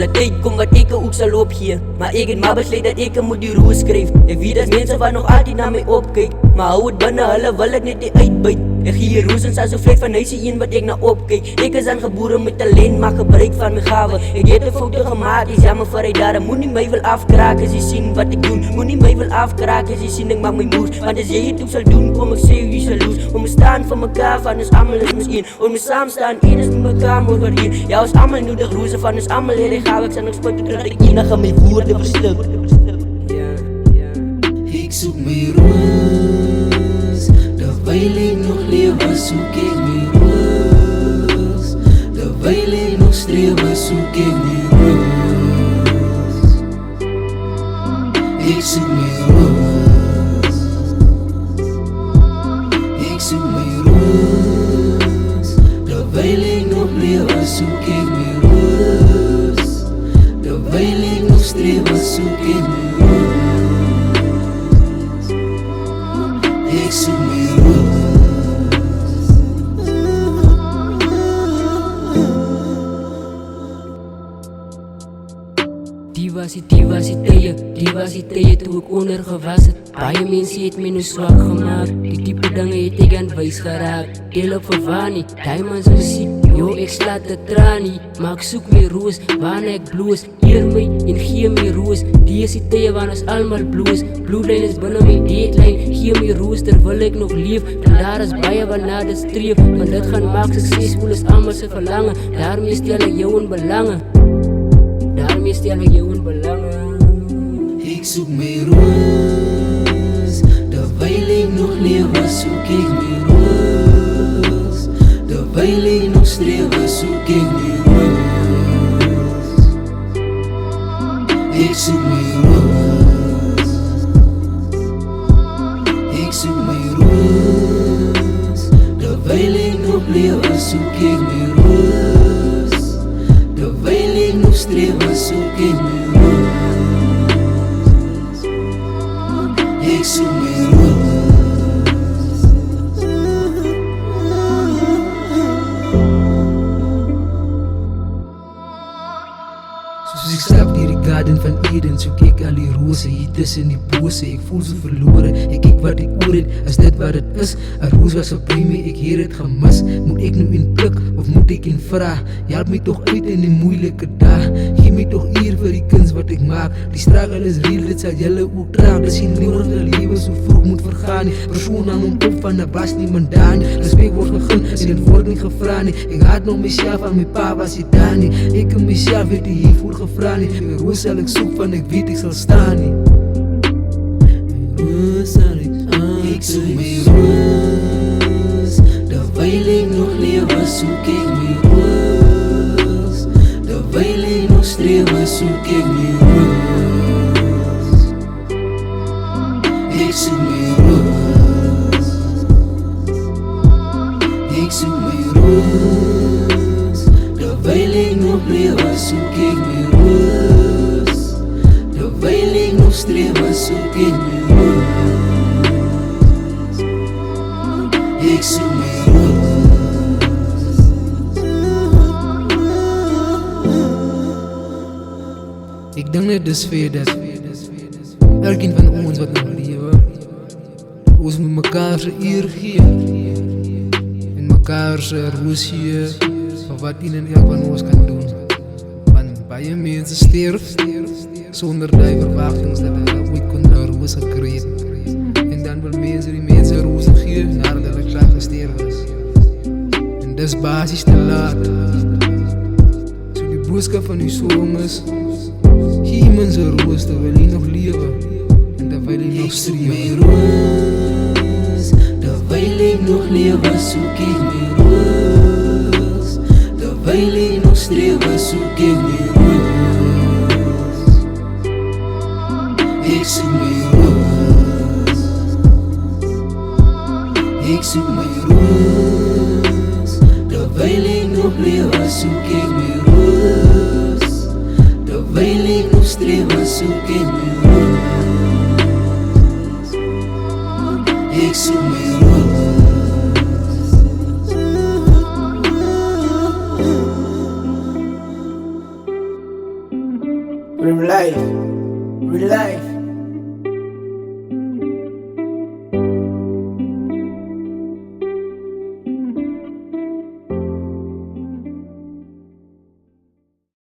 Sal 'n tyd kom wat ek ook sal opgee, maar ek het maar besluit dat ek moet die roos skryf. Ek weet dat mense wat nog altyd na my opkyk, maar hou het binne hulle wil ek net nie uitbyt. Ek gee hier roos en sal so vlek van hy se een wat ek na opkyk. Ek is aangebore met talent, maak gebruik van my gawe. Ek het 'n foto gemaak, is jammer vir hy daar. Moenie my wil afkraak as jy sien wat ek doen. Moenie my wil afkraak as jy sien ek maak my moves. Want as jy dit ook sal doen, kom ek sê jy sal lose. Ons staan vir mekaar, van ons almal is ons een. Ons saam staan, een is met mekaar moet waardeer. Ja, ons almal nodig roos, van ons almal het die gawe. Ek sal nog spot terug, ek enige my woorde verstik. Ek soek my roos, terwyl ek nog lewe soek ek my roos. Terwyl ek nog strewe soek ek my roos. Ek soek my roos, ek soek my roos. Terwyl ek nog lewe soek ek my roos. Terwyl ek nog strewe soek ek my roos. Ek soek my roos. Die was die tye toe ek ondergewas het. Baie mense het my nou swak gemaak. Die type dinge het ek aan wys geraak. Deel op vir Wani, Diamonds muziek. Jo, ek slaat de tranie, maar ek soek my roos. Wanneer ek bloos, eer my en gee my roos. Die is die tye waar ons almal bloos. Bloedlijn is binne my deadline. Gee my roos terwyl ek nog leef. En daar is baie wat na dit streef. Want dit gaan maak suksesvol is almal se verlange. Daarmee stel ek jou in belange. Daarmee stel ek jou in belange. Ek soek my roos, terwyl ek nog lewe soek ek my roos. Terwyl ek nog strewe soek ek my roos. Ek soek my roos, ek soek my roos. Terwyl ek nog lewe soek ek my roos. Terwyl ek nog strewe soek ek my roos. Ek soek my roos. Soos ek stap deur die garden van Eden, soek ek al die rose hier tussen die bose. Ek voel so verlore, ek kyk wat ek oor het, is dit wat het is? 'n roos was op my, ek het het gemis. Moet ek nou in pluk, of moet ek in vra? Help my toch uit in die moeilike dag. Geef my toch eer vir die kuns wat ek maak. Die struggle is real, dit sal julle ook draag. Dis geen nodig dat lewe so vroeg moet vergaan nie. Persoon aan hom op van 'n was niemand daar nie. Respek word gegeen en dit word nie gevra nie. Ek haat nog myself, aan my pa was hy daar nie. Ek en myself het die hiervoor gevra nie. My roos sal ek soek, van ek weet ek sal staan nie. My roos sal ek aan. Ek soek my roos, terwyl ek nog lewe soek ek my roos. Terwyl ek nog strewe soek ek my roos. Ek soek my roos, ek soek my roos. Terwyl ek nog lewe soek ek my roos. Terwyl ek nog strewe soek ek my roos. Ek soek my roos. Ek dink net dis vir dat elkeen van ons wat nog lewe, ons moet mekaar se eer gee en mekaar se roos gee vir wat een en elk van ons kan doen. Want baie mense sterf sonder die verwagtings dat hulle ooit kon 'n roos gekry het. En dan wil mense die mense rose gee nadat hulle klaar gesterf is. En dis basies te laat. So die boodskap van die song is: gee mense roos terwyl hy nog lewe en terwyl hy nog streef. Terwyl ek nog lewe soek ek my roos. Terwyl ek nog strewe soek ek my roos. Ek soek my roos, ek soek my roos. Terwyl ek nog lewe soek ek my roos. Terwyl ek nog strewe soek ek my roos. Ek soek my roos. Real life, real life.